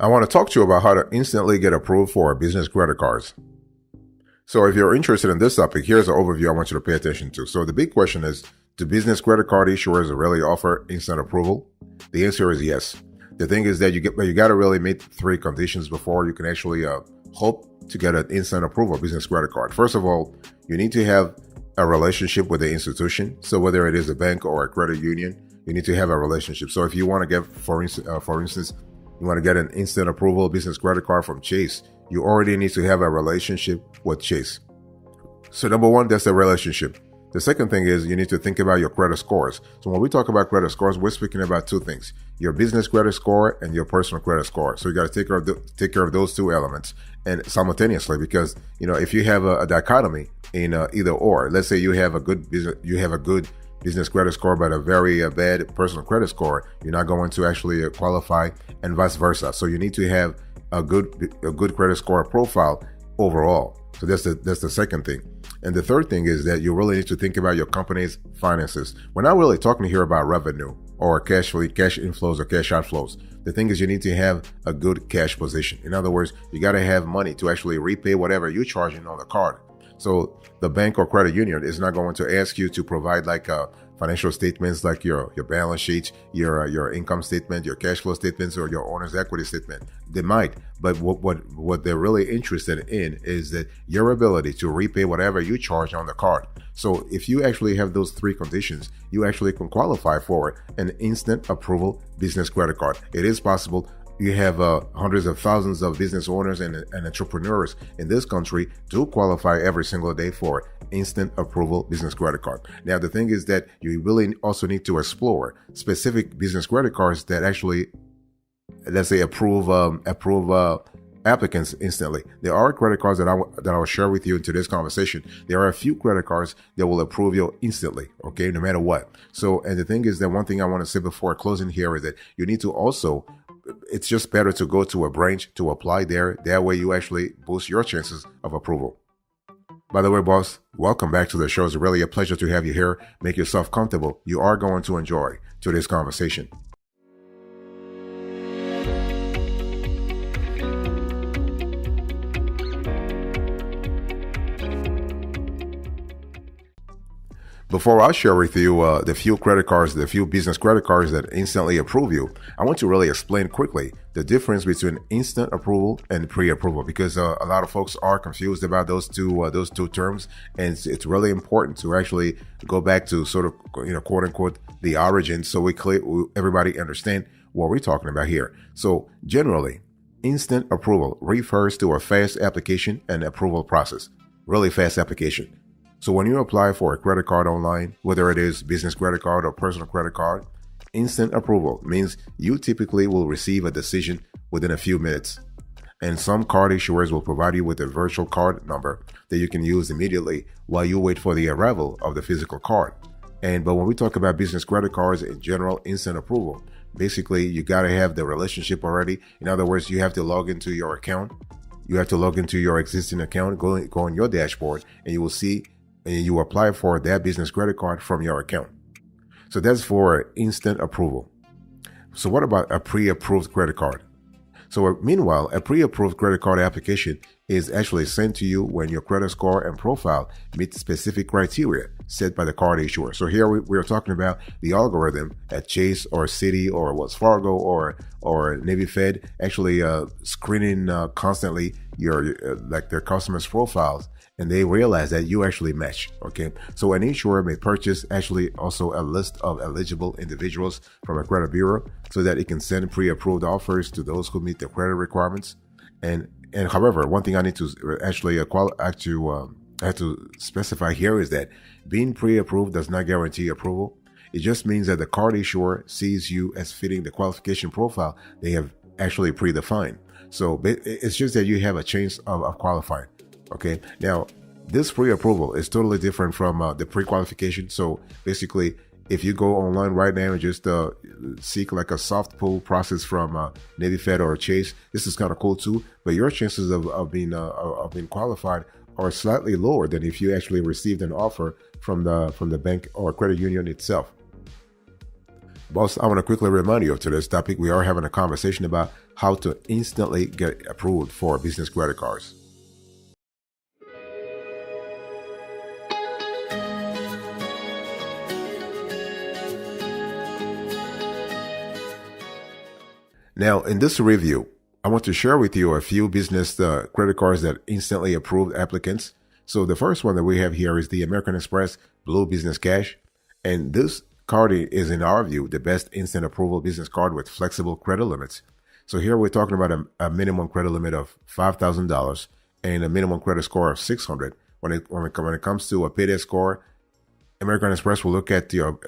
I want to talk to you about how to instantly get approved for business credit cards. So if you're interested in this topic, here's an overview I want you to pay attention to. So the big question is, do business credit card issuers really offer instant approval? The answer is yes. The thing is that you got to really meet three conditions before you can actually hope to get an instant approval business credit card. First of all, you need to have a relationship with the institution. So whether it is a bank or a credit union, you need to have a relationship. So if you want to get, for instance, you want to get an instant approval business credit card from Chase, you already need to have a relationship with Chase. So number one, that's the relationship. The second thing is you need to think about your credit scores. So when we talk about credit scores, we're speaking about two things: your business credit score and your personal credit score. So you got to take care of those two elements, and simultaneously, because if you have a dichotomy in either or, let's say you have a good business credit score but a very bad personal credit score, you're not going to actually qualify, and vice versa. So you need to have a good credit score profile overall. So that's the second thing. And the third thing is that you really need to think about your company's finances. We're not really talking here about revenue or cash inflows or cash outflows. The thing is, you need to have a good cash position. In other words, you got to have money to actually repay whatever you're charging on the card. So the bank or credit union is not going to ask you to provide financial statements like your balance sheet, your income statement, your cash flow statements, or your owner's equity statement. They might, but what they're really interested in is that your ability to repay whatever you charge on the card. So if you actually have those three conditions, you actually can qualify for an instant approval business credit card. It is possible. You have hundreds of thousands of business owners and entrepreneurs in this country do qualify every single day for instant approval business credit card. Now, the thing is that you really also need to explore specific business credit cards that actually, let's say, approve applicants instantly. There are credit cards that I will share with you in today's conversation. There are a few credit cards that will approve you instantly, okay, no matter what. So, and the thing is that one thing I want to say before closing here is that you need to also, it's just better to go to a branch to apply there. That way you actually boost your chances of approval. By the way, boss, welcome back to the show. It's really a pleasure to have you here. Make yourself comfortable. You are going to enjoy today's conversation. Before I share with you the few business credit cards that instantly approve you, I want to really explain quickly the difference between instant approval and pre-approval, because a lot of folks are confused about those two terms, and it's really important to actually go back to sort of quote unquote the origin, so everybody understand what we're talking about here. So generally, instant approval refers to a fast application and approval process, really fast application. So when you apply for a credit card online, whether it is business credit card or personal credit card, instant approval means you typically will receive a decision within a few minutes. And some card issuers will provide you with a virtual card number that you can use immediately while you wait for the arrival of the physical card. But when we talk about business credit cards in general, instant approval, basically you got to have the relationship already. In other words, you have to log into your account. You have to log into your existing account, go on your dashboard, and you will see, and you apply for that business credit card from your account. So that's for instant approval. So what about a pre-approved credit card? So meanwhile, a pre-approved credit card application is actually sent to you when your credit score and profile meet specific criteria set by the card issuer. So here we're talking about the algorithm at Chase or Citi or Wells Fargo or Navy Fed actually screening constantly their customers' profiles, and they realize that you actually match, okay? So an insurer may purchase actually also a list of eligible individuals from a credit bureau so that it can send pre-approved offers to those who meet the credit requirements. And however, one thing I need to actually I have to specify here is that being pre-approved does not guarantee approval. It just means that the card issuer sees you as fitting the qualification profile they have actually predefined. So it's just that you have a chance of qualifying. Okay. Now, this pre-approval is totally different from the pre-qualification. So basically, if you go online right now and just seek like a soft pull process from Navy Fed or Chase, this is kind of cool too. But your chances of being qualified are slightly lower than if you actually received an offer from the bank or credit union itself. Boss, I want to quickly remind you of today's topic. We are having a conversation about how to instantly get approved for business credit cards. Now, in this review, I want to share with you a few business credit cards that instantly approved applicants. So the first one that we have here is the American Express Blue Business Cash. And this card is, in our view, the best instant approval business card with flexible credit limits. So here we're talking about a minimum credit limit of $5,000 and a minimum credit score of 600. When it comes to a payday score, American Express will look at your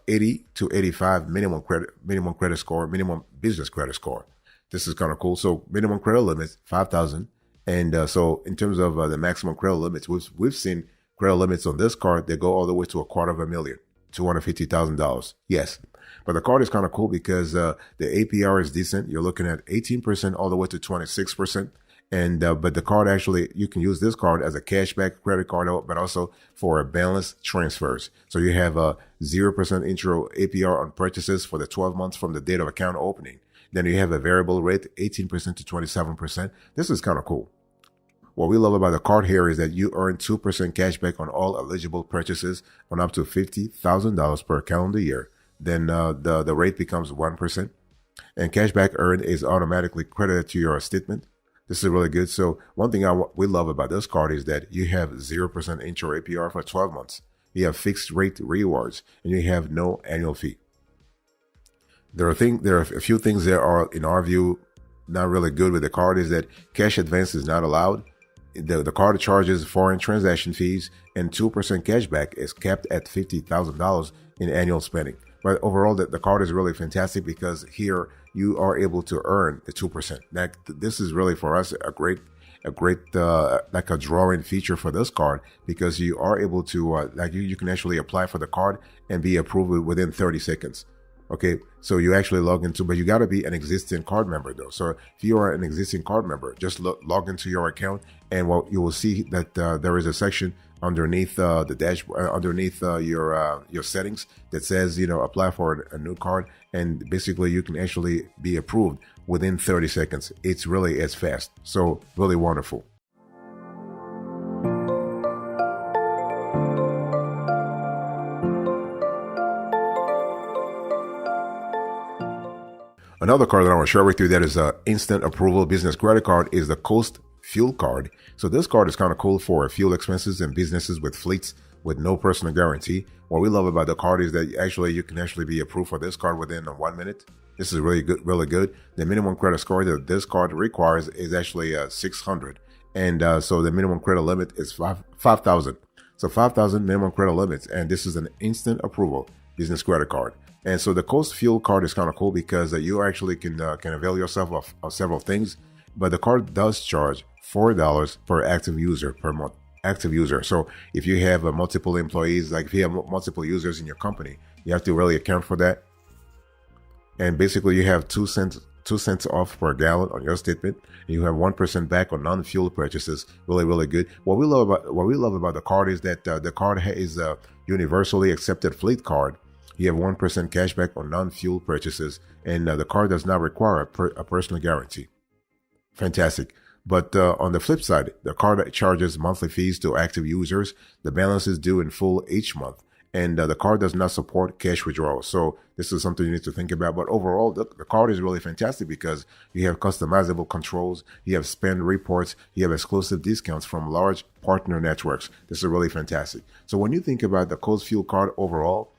80 to 85 minimum credit score, minimum business credit score. This is kind of cool. So minimum credit limits 5,000, and so in terms of the maximum credit limits, we've seen credit limits on this card that go all the way to $250,000, $250,000. Yes, but the card is kind of cool because the APR is decent. You're looking at 18% all the way to 26%. And but the card, actually, you can use this card as a cashback credit card, but also for balance transfers. So you have a 0% intro APR on purchases for the 12 months from the date of account opening. Then you have a variable rate, 18% to 27%. This is kind of cool. What we love about the card here is that you earn 2% cashback on all eligible purchases on up to $50,000 per calendar year. Then the rate becomes 1%. And cashback earned is automatically credited to your statement. This is really good. So one thing we love about this card is that you have 0% intro APR for 12 months. You have fixed rate rewards, and you have no annual fee. There are a few things that are, in our view, not really good with the card is that cash advance is not allowed. The card charges foreign transaction fees, and 2% cashback is capped at $50,000 in annual spending. But overall, the card is really fantastic because here you are able to earn the 2%. This is really for us a great like a drawing feature for this card, because you are able to you can actually apply for the card and be approved within 30 seconds. Okay, so you actually log into, but you got to be an existing card member though. So if you are an existing card member, just log into your account, and what you will see that there is a section underneath the dashboard, underneath your settings that says, apply for a new card, and basically you can actually be approved within 30 seconds. It's really as fast. So really wonderful. Another card that I want to share with you that is an instant approval business credit card is the Coast Fuel Card. So this card is kind of cool for fuel expenses and businesses with fleets with no personal guarantee. What we love about the card is that you can actually be approved for this card within 1 minute. This is really good, really good. The minimum credit score that this card requires is actually 600, and so the minimum credit limit is 5,000. So 5,000 minimum credit limits, and this is an instant approval business credit card. And so the Coast Fuel Card is kind of cool because you actually can avail yourself of several things, but the card does charge $4 per active user per month. Active user. So if you have multiple employees, like if you have multiple users in your company, you have to really account for that. And basically you have 2 cents off per gallon on your statement, and you have 1% back on non-fuel purchases. Really, really good. What we love about the card is that the card is a universally accepted fleet card. You have 1% cashback on non-fuel purchases, and the card does not require a personal guarantee. Fantastic. But on the flip side, the card charges monthly fees to active users. The balance is due in full each month, and the card does not support cash withdrawals. So this is something you need to think about. But overall, the card is really fantastic because you have customizable controls, you have spend reports, you have exclusive discounts from large partner networks. This is really fantastic. So when you think about the Coast Fuel Card overall,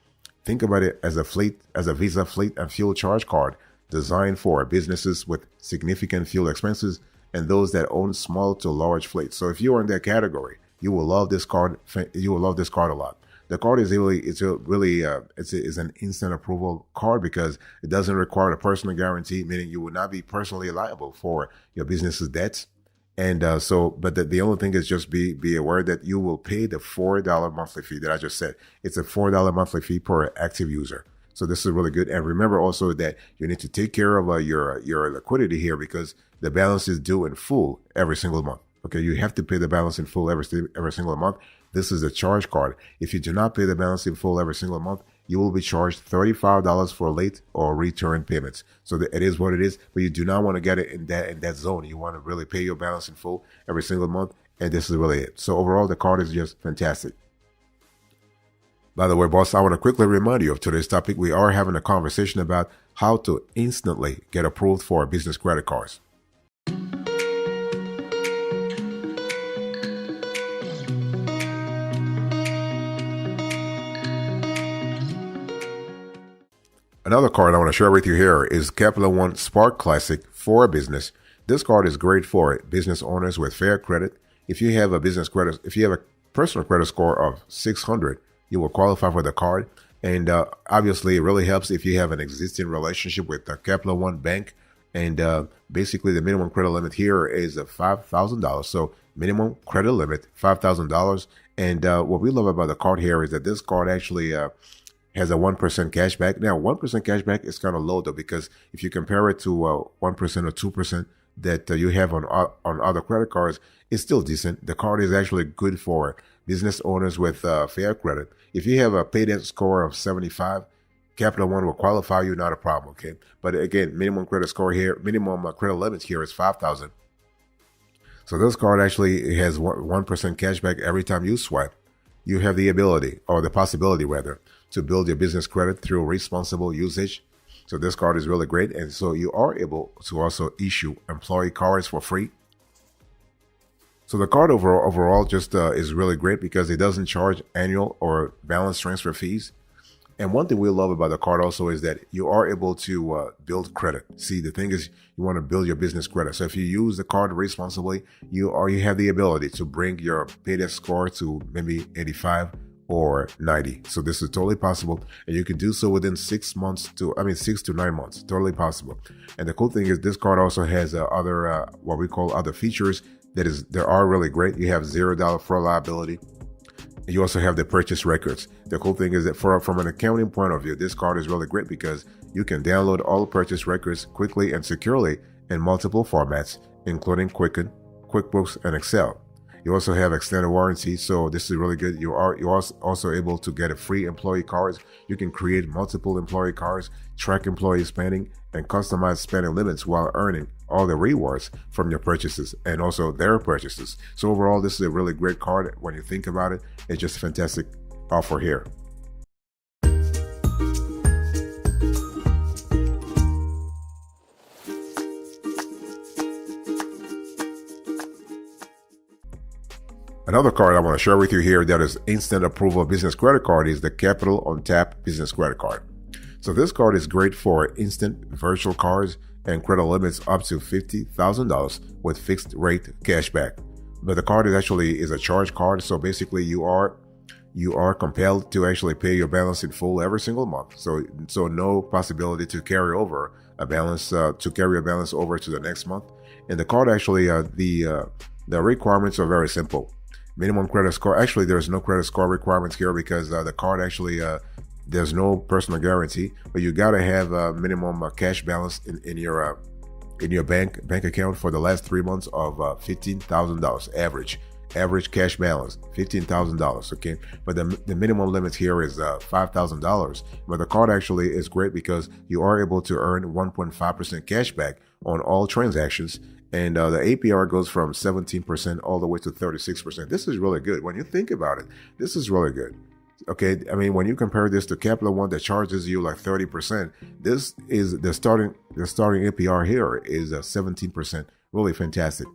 think about it as a Visa fleet and fuel charge card designed for businesses with significant fuel expenses and those that own small to large fleets. So if you are in that category, you will love this card. You will love this card a lot. The card is it's an instant approval card because it doesn't require a personal guarantee, meaning you will not be personally liable for your business's debts. And but the only thing is just be aware that you will pay the $4 monthly fee that I just said. It's a $4 monthly fee per active user. So this is really good. And remember also that you need to take care of your liquidity here, because the balance is due in full every single month. Okay, you have to pay the balance in full every single month. This is a charge card. If you do not pay the balance in full every single month, you will be charged $35 for late or return payments. So it is what it is, but you do not want to get it in that zone. You want to really pay your balance in full every single month, and this is really it. So overall, the card is just fantastic. By the way, boss, I want to quickly remind you of today's topic. We are having a conversation about how to instantly get approved for business credit cards. Another card I want to share with you here is Capital One Spark Classic for Business. This card is great for business owners with fair credit. If you have a personal credit score of 600, you will qualify for the card. And obviously, it really helps if you have an existing relationship with the Capital One Bank. And basically, the minimum credit limit here is $5,000. So minimum credit limit, $5,000. And what we love about the card here is that this card actually has a 1% cashback. Now, 1% cashback is kind of low though, because if you compare it to 1% or 2% that you have on other credit cards, it's still decent. The card is actually good for business owners with fair credit. If you have a paydebt score of 75, Capital One will qualify you, not a problem, okay? But again, minimum credit score here, minimum credit limit here is 5,000. So this card actually has 1% cashback every time you swipe. You have the ability, or the possibility rather, to build your business credit through responsible usage. So this card is really great. And so you are able to also issue employee cards for free. So the card overall just is really great because it doesn't charge annual or balance transfer fees. And one thing we love about the card also is that you are able to build credit. See, the thing is, you want to build your business credit. So if you use the card responsibly, you have the ability to bring your paydebt score to maybe 85 or 90. So this is totally possible. And you can do so within 6 to 9 months. Totally possible. And the cool thing is this card also has other, what we call other features that are really great. You have $0 fraud liability. You also have the purchase records. The cool thing is that from an accounting point of view, this card is really great because you can download all purchase records quickly and securely in multiple formats, including Quicken, QuickBooks, and Excel. You also have extended warranty, so this is really good. You're also able to get a free employee cards. You can create multiple employee cards, track employee spending, and customize spending limits while earning all the rewards from your purchases and also their purchases. So overall, this is a really great card. When you think about it, it's just a fantastic offer here. Another card I want to share with you here that is instant approval business credit card is the Capital on Tap business credit card. So this card is great for instant virtual cards and credit limits up to $50,000 with fixed rate cashback. But the card is a charge card, so basically you are compelled to actually pay your balance in full every single month. So no possibility to carry over a balance over to the next month. And the card actually the requirements are very simple. Minimum credit score. Actually, there's no credit score requirements here because the card actually there's no personal guarantee, but you gotta have a minimum cash balance in your bank account for the last 3 months of $15,000 average cash balance, $15,000. Okay, but the minimum limit here is $5,000. But the card actually is great because you are able to earn 1.5% cash back on all transactions. And the APR goes from 17% all the way to 36%. This is really good. When you think about it, this is really good. Okay, I mean, when you compare this to Capital One that charges you like 30%, this is the starting APR here is 17%. Really fantastic.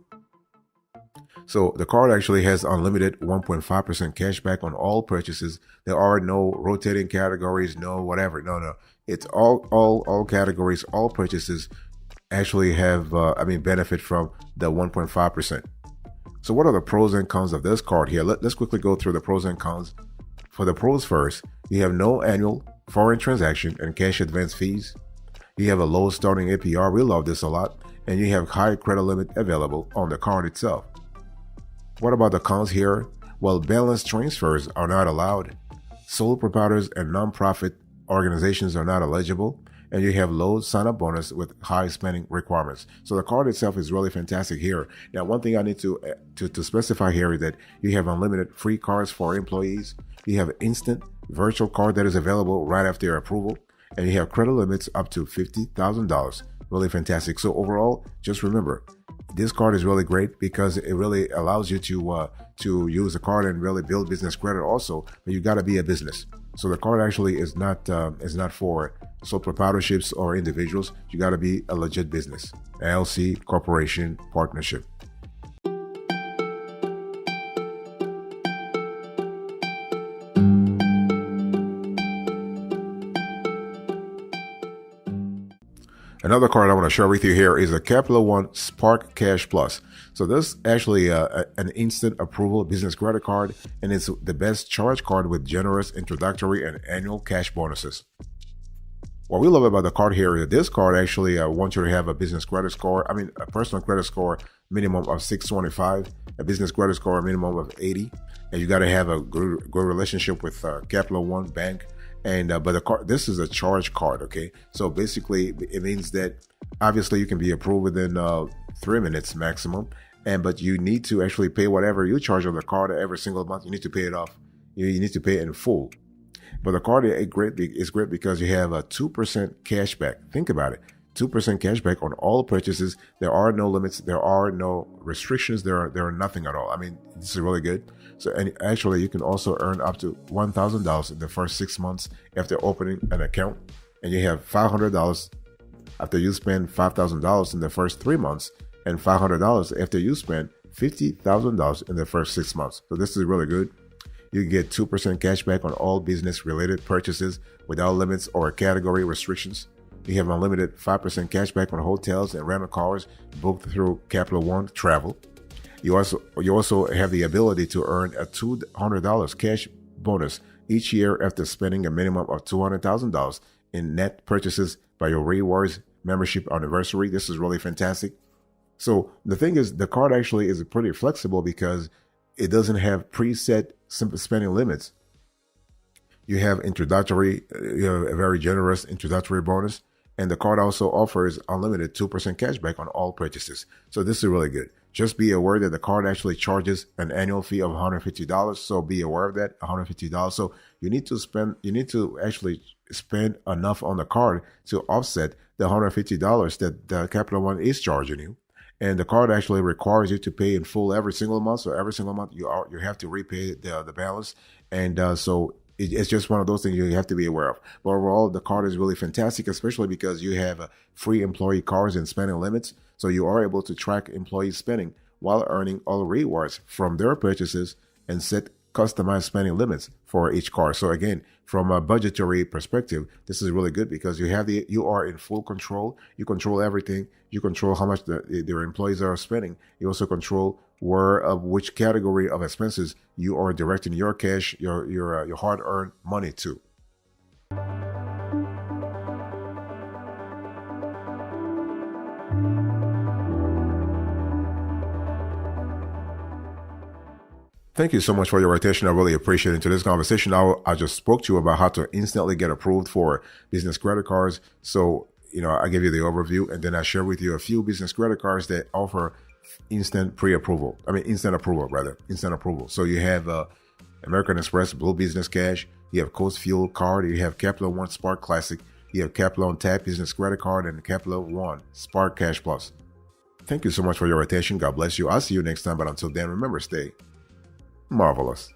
So the card actually has unlimited 1.5% cash back on all purchases. There are no rotating categories, no whatever. No. It's all categories, all purchases actually have benefit from the 1.5%. So what are the pros and cons of this card here? Let's quickly go through the pros and cons. For the pros first, you have no annual foreign transaction and cash advance fees. You have a low starting APR. We love this a lot. And you have high credit limit available on the card itself. What about the cons here? Well, balance transfers are not allowed. Sole proprietors and nonprofit organizations are not eligible. And you have low sign-up bonus with high spending requirements. So the card itself is really fantastic here. Now, one thing I need to specify here is that you have unlimited free cards for employees. You have instant virtual card that is available right after your approval, and you have credit limits up to $50,000. Really fantastic. So overall, just remember, this card is really great because it really allows you to use the card and really build business credit also, but you got to be a business. So the card actually is not for sole proprietorships or individuals. You got to be a legit business, LLC, corporation, partnership. Another card I want to share with you here is a Capital One Spark Cash Plus. So this is actually an instant approval business credit card, and it's the best charge card with generous introductory and annual cash bonuses. What we love about the card here is that this card actually wants you to have a business credit score, a personal credit score minimum of 625, a business credit score minimum of 80, and you got to have a good relationship with Capital One Bank. And but the card, this is a charge card, okay? So basically, it means that obviously you can be approved within 3 minutes maximum, but you need to actually pay whatever you charge on the card every single month. You need to pay it off. You need to pay it in full. But the card is great because you have a 2% cash back. Think about it. 2% cash back on all purchases. There are no limits. There are no restrictions. There are nothing at all. This is really good. So, and actually, you can also earn up to $1,000 in the first 6 months after opening an account, and you have $500 after you spend $5,000 in the first 3 months, and $500 after you spend $50,000 in the first 6 months. So this is really good. You can get 2% cash back on all business-related purchases without limits or category restrictions. You have unlimited 5% cash back on hotels and rental cars booked through Capital One Travel. You also have the ability to earn a $200 cash bonus each year after spending a minimum of $200,000 in net purchases by your rewards membership anniversary. This is really fantastic. So the thing is, the card actually is pretty flexible because it doesn't have preset simple spending limits. You have a very generous introductory bonus, and the card also offers unlimited 2% cash back on all purchases. So this is really good. Just be aware that the card actually charges an annual fee of $150. So be aware of that, $150. So you need to actually spend enough on the card to offset the $150 that the Capital One is charging you. And the card actually requires you to pay in full every single month. So every single month you have to repay the balance. And so it's just one of those things you have to be aware of. But overall, the card is really fantastic, especially because you have free employee cards and spending limits. So you are able to track employee spending while earning all rewards from their purchases and set customized spending limits for each card. So again, from a budgetary perspective, this is really good because you are in full control. You control everything. You control how much their employees are spending. You also control which category of expenses you are directing your cash, your hard-earned money to. Thank you so much for your attention. I really appreciate it. In today's conversation, I just spoke to you about how to instantly get approved for business credit cards. So, I gave you the overview, and then I share with you a few business credit cards that offer instant approval. So you have American Express Blue Business Cash, you have Coast Fuel Card, you have Capital One Spark Classic, you have Capital One Tap Business Credit Card, and Capital One Spark Cash Plus. Thank you so much for your attention. God bless you. I'll see you next time. But until then, remember, stay marvelous.